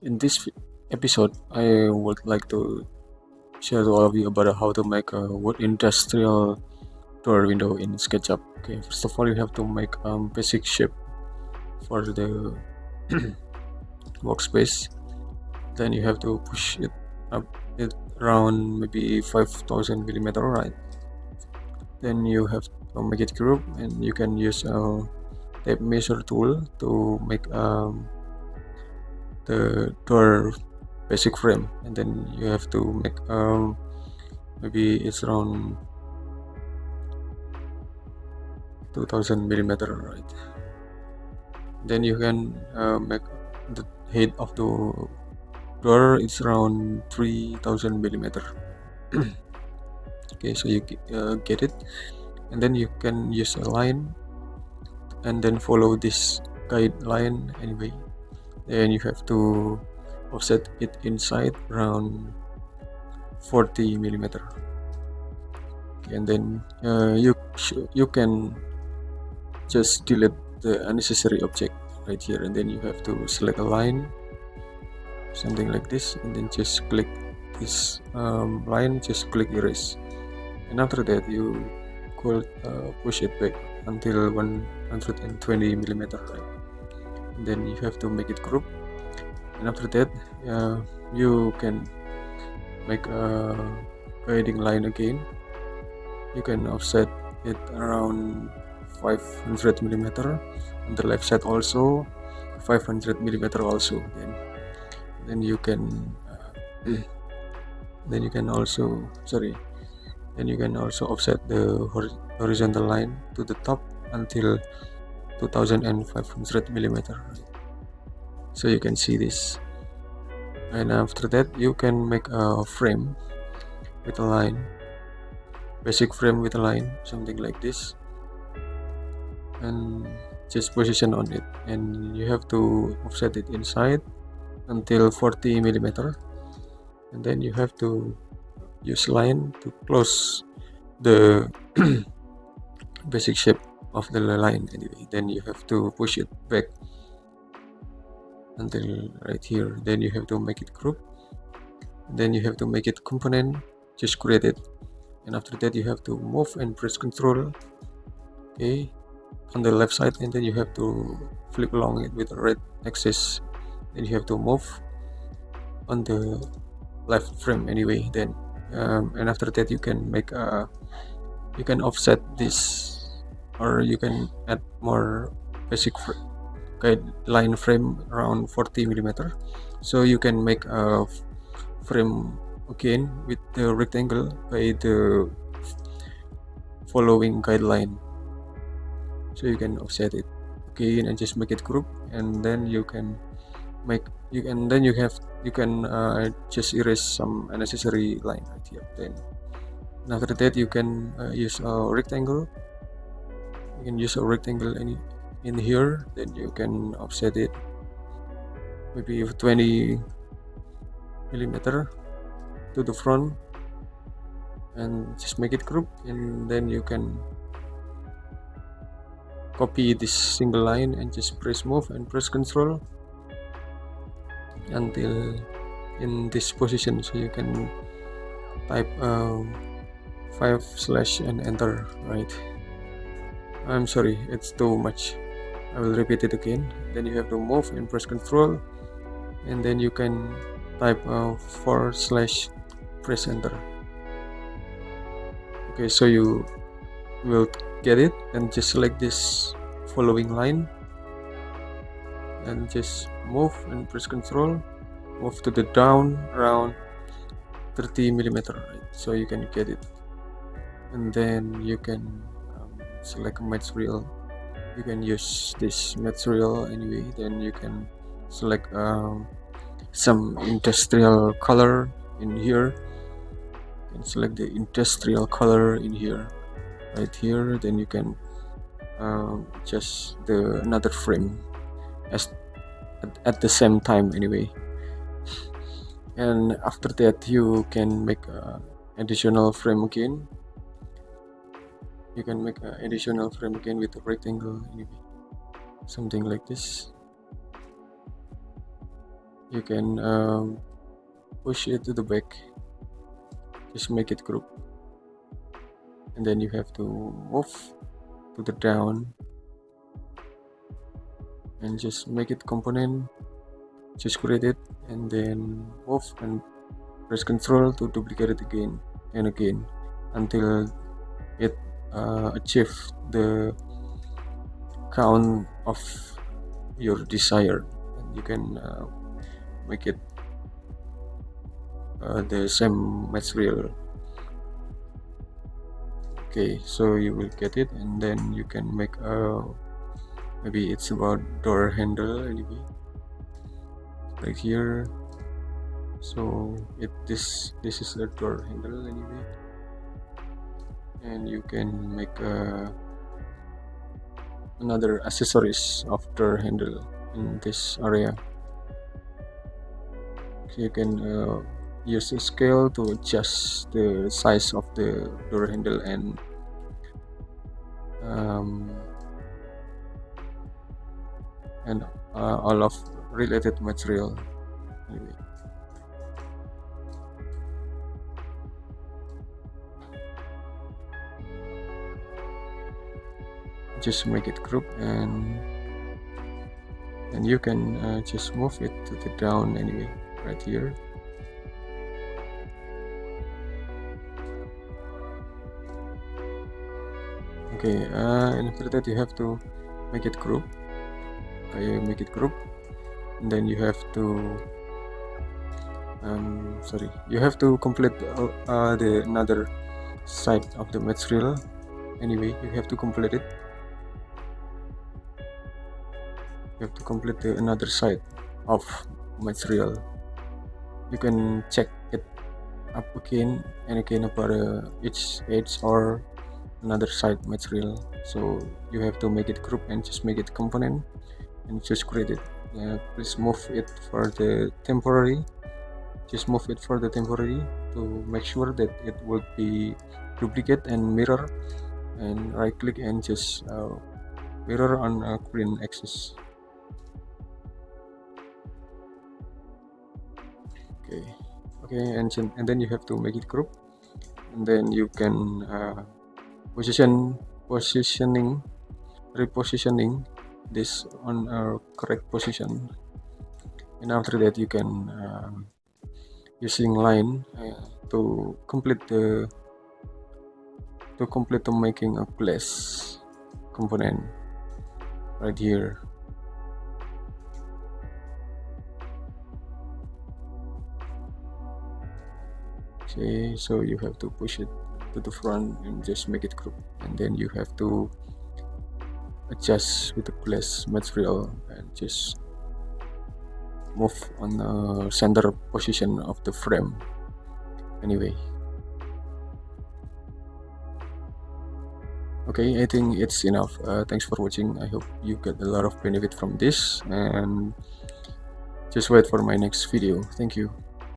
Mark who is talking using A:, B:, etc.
A: In this episode, I would like to share to all of you about how to make a wood industrial door window in Sketchup. Okay, first of all, you have to make basic shape for the workspace. Then you have to push it up it around maybe 5,000 millimeter, right? Then you have to make it group, and you can use a tape measure tool to make the door basic frame, and then you have to make maybe it's around 2000 millimeter, right? Then you can make the height of the door, it's around 3000 millimeter. Okay, so you get it, and then you can use a line and then follow this guideline anyway. Then you have to offset it inside around 40 millimeter. Okay, and then you can just delete the unnecessary object right here, and then you have to select a line, something like this, and then just click this line, just click erase, and after that you could push it back until 120 millimeter, right? And then you have to make it group, and after that you can make a guiding line again. You can offset it around 500 millimeter on the left side, also 500 millimeter also. Then you can then you can also offset the horizontal line to the top until 2500 millimeter. So you can see this, and after that you can make a frame with a line, basic frame with a line, something like this, and just position on it, and you have to offset it inside until 40 millimeter, and then you have to use line to close the basic shape of the line anyway. Then you have to push it back until right here. Then you have to make it group, then you have to make it component, just create it, and after that you have to move and press Control, okay, on the left side, and then you have to flip along it with the red axis. Then you have to move on the left frame anyway. Then and after that you can make you can offset this, or you can add more basic guideline frame around 40 millimeter, so you can make a frame again with the rectangle by the following guideline. So you can offset it again and just make it group, and then you can just erase some unnecessary line right here. Then after that you can use a rectangle. You can use a rectangle in here. Then you can offset it maybe 20 millimeter to the front, and just make it group, and then you can copy this single line and just press move and press Control until in this position. So you can type 5/ and enter, right? I'm sorry, it's too much. I will repeat it again. Then you have to move and press Control, and then you can type 4/ press enter. Okay, so you will get it, and just select this following line and just move and press Control, move to the down around 30 millimeter, right? So you can get it, and then you can select a material. You can use this material anyway. Then you can select some industrial color in here. You can select the industrial color in here, right here. Then you can just another frame at the same time anyway. And after that you can make additional frame again. You can make an additional frame again with a rectangle anyway, something like this. you can push it to the back, just make it group, and then you have to move to the down and just make it component, just create it, and then move and press Ctrl to duplicate it again and again until it achieves the count of your desired, and you can make it the same material. Okay, so you will get it, and then you can make maybe it's about door handle anyway, right here. So this is the door handle anyway, and you can make another accessories of door handle in this area. So you can use a scale to adjust the size of the door handle and all of related material anyway. Just make it group, and you can just move it to the down anyway, right here. Okay, and after that you have to make it group. Make it group, and then you have to you have to complete the another side of the material anyway. You have to complete it. You have to complete the another side of material. You can check it up again and again about each edge or another side material. So you have to make it group and just make it component and just create it. Please move it for the temporary. Just move it for the temporary to make sure that it will be duplicate and mirror, and right click and just mirror on a green axis. Okay, and then you have to make it group, and then you can repositioning this on a correct position, and after that you can using line to complete the making a glass component right here. Okay, so you have to push it to the front and just make it group, and then you have to adjust with the glass material and just move on the center position of the frame anyway. Okay, I think it's enough. Thanks for watching. I hope you get a lot of benefit from this, and just wait for my next video. Thank you.